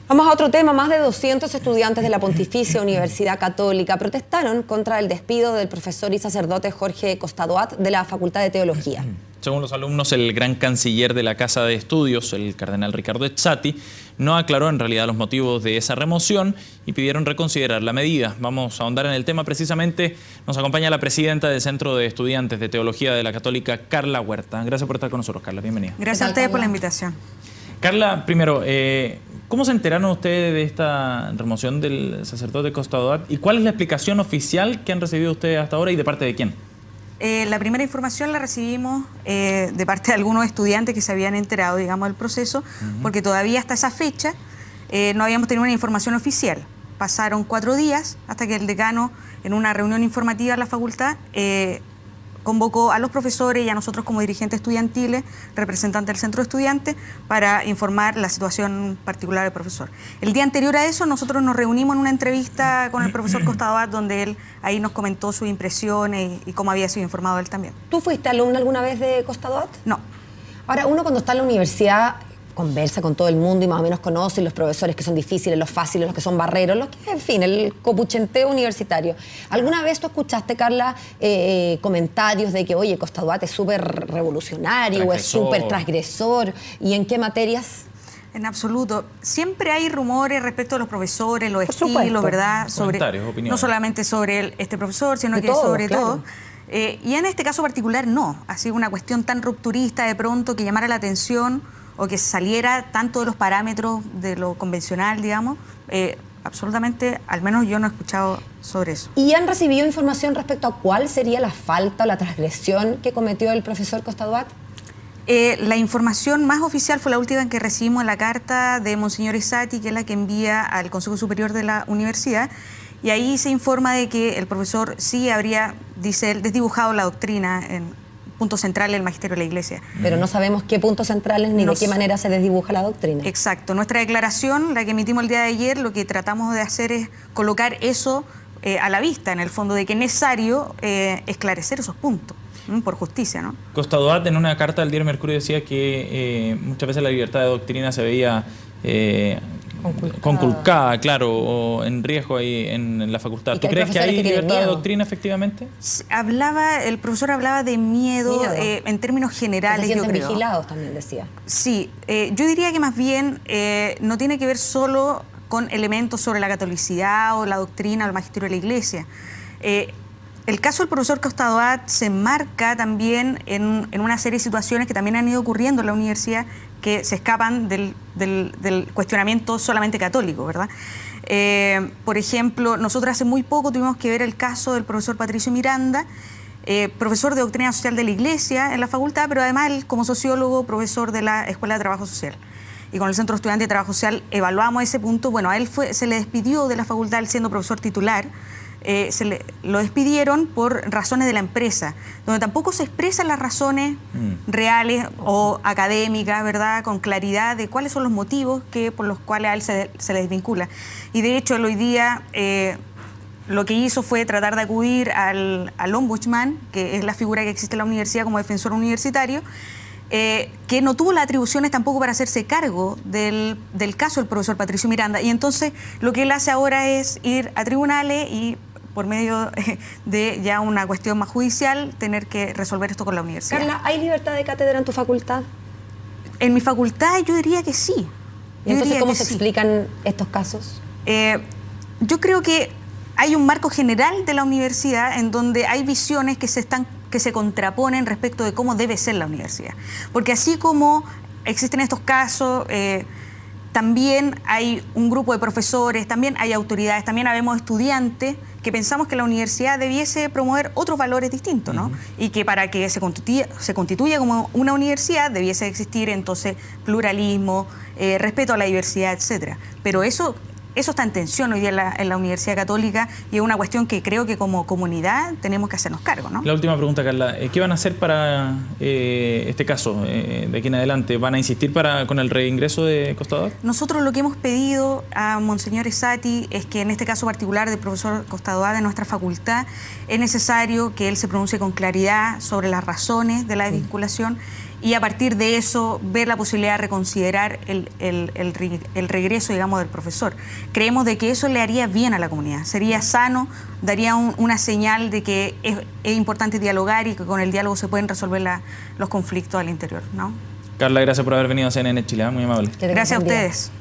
Vamos a otro tema. Más de 200 estudiantes de la Pontificia Universidad Católica protestaron contra el despido del profesor y sacerdote Jorge Costadoat de la Facultad de Teología. Según los alumnos, el gran canciller de la Casa de Estudios, el cardenal Ricardo Ezzati, no aclaró en realidad los motivos de esa remoción y pidieron reconsiderar la medida. Vamos a ahondar en el tema precisamente. Nos acompaña la presidenta del Centro de Estudiantes de Teología de la Católica, Carla Huerta. Gracias por estar con nosotros, Carla. Bienvenida. Gracias a ustedes por la invitación. Carla, primero, ¿cómo se enteraron ustedes de esta remoción del sacerdote Costadoat y cuál es la explicación oficial que han recibido ustedes hasta ahora y de parte de quién? La primera información la recibimos de parte de algunos estudiantes que se habían enterado, digamos, del proceso, porque todavía hasta esa fecha no habíamos tenido una información oficial. Pasaron 4 días hasta que el decano, en una reunión informativa de la facultad, convocó a los profesores y a nosotros como dirigentes estudiantiles, representantes del centro de estudiantes, para informar la situación particular del profesor. El día anterior a eso nosotros nos reunimos en una entrevista con el profesor Costadoat, donde él ahí nos comentó sus impresiones y cómo había sido informado él también. ¿Tú fuiste alumna alguna vez de Costadoat? No. Ahora, uno cuando está en la universidad conversa con todo el mundo y más o menos conoce los profesores que son difíciles, los fáciles, los que son barreros, los que, en fin, el copuchenteo universitario. ¿Alguna vez tú escuchaste, Carla, comentarios de que, oye, Costadoat es súper revolucionario o es súper transgresor? ¿Y en qué materias? En absoluto. Siempre hay rumores respecto a los profesores, los estilos, supuesto, ¿verdad? Opiniones. No solamente sobre este profesor, sino de que todo, sobre claro. todo. Y en este caso particular no. Ha sido una cuestión tan rupturista de pronto que llamara la atención o que saliera tanto de los parámetros de lo convencional, digamos, absolutamente, al menos yo no he escuchado sobre eso. ¿Y han recibido información respecto a cuál sería la falta o la transgresión que cometió el profesor Costadoat? La información más oficial fue la última en que recibimos la carta de Monseñor Ezzati, que es la que envía al Consejo Superior de la Universidad, y ahí se informa de que el profesor sí habría, dice él, desdibujado la doctrina en punto central del magisterio de la Iglesia. Pero no sabemos qué puntos centrales ni de qué manera se desdibuja la doctrina. Exacto. Nuestra declaración, la que emitimos el día de ayer, lo que tratamos de hacer es colocar eso a la vista, en el fondo, de que es necesario esclarecer esos puntos, por justicia, ¿no? Costadoat, en una carta al diario Mercurio, decía que muchas veces la libertad de doctrina se veía conculcada, claro, o en riesgo ahí en la facultad. ¿Tú crees que hay libertad de doctrina efectivamente? El profesor hablaba de miedo. En términos generales, se sienten vigilados también, decía. Sí, yo diría que más bien no tiene que ver solo con elementos sobre la catolicidad o la doctrina o el magisterio de la Iglesia. El caso del profesor Costadoat se enmarca también en una serie de situaciones que también han ido ocurriendo en la universidad que se escapan del cuestionamiento solamente católico, ¿verdad? Por ejemplo, nosotros hace muy poco tuvimos que ver el caso del profesor Patricio Miranda, profesor de Doctrina Social de la Iglesia en la facultad, pero además él, como sociólogo, profesor de la Escuela de Trabajo Social. Y con el Centro Estudiante de Trabajo Social evaluamos ese punto. Bueno, a él se le despidió de la facultad, él siendo profesor titular. Lo despidieron por razones de la empresa, donde tampoco se expresan las razones reales o académicas, ¿verdad?, con claridad de cuáles son los motivos por los cuales a él se le desvincula. Y de hecho, él hoy día lo que hizo fue tratar de acudir al ombudsman, que es la figura que existe en la universidad como defensor universitario, que no tuvo las atribuciones tampoco para hacerse cargo del caso del profesor Patricio Miranda. Y entonces lo que él hace ahora es ir a tribunales y por medio de ya una cuestión más judicial, tener que resolver esto con la universidad. Carla, ¿hay libertad de cátedra en tu facultad? En mi facultad yo diría que sí. ¿Y entonces cómo se explican estos casos? Yo creo que hay un marco general de la universidad en donde hay visiones que se contraponen respecto de cómo debe ser la universidad. Porque así como existen estos casos, también hay un grupo de profesores, también hay autoridades, también habemos estudiantes que pensamos que la universidad debiese promover otros valores distintos, ¿no? Y que para que se constituya como una universidad debiese existir entonces pluralismo, respeto a la diversidad, etcétera. Pero eso está en tensión hoy día en la Universidad Católica y es una cuestión que creo que como comunidad tenemos que hacernos cargo, ¿no? La última pregunta, Carla. ¿Qué van a hacer para este caso de aquí en adelante? ¿Van a insistir con el reingreso de Costadoat? Nosotros lo que hemos pedido a Monseñor Ezzati es que en este caso particular del profesor Costadoat de nuestra facultad es necesario que él se pronuncie con claridad sobre las razones de la desvinculación y a partir de eso ver la posibilidad de reconsiderar el regreso, digamos, del profesor. Creemos de que eso le haría bien a la comunidad, sería sano, daría una señal de que es importante dialogar y que con el diálogo se pueden resolver los conflictos al interior, ¿no? Carla, gracias por haber venido a CNN Chile, muy amable. Gracias a ustedes.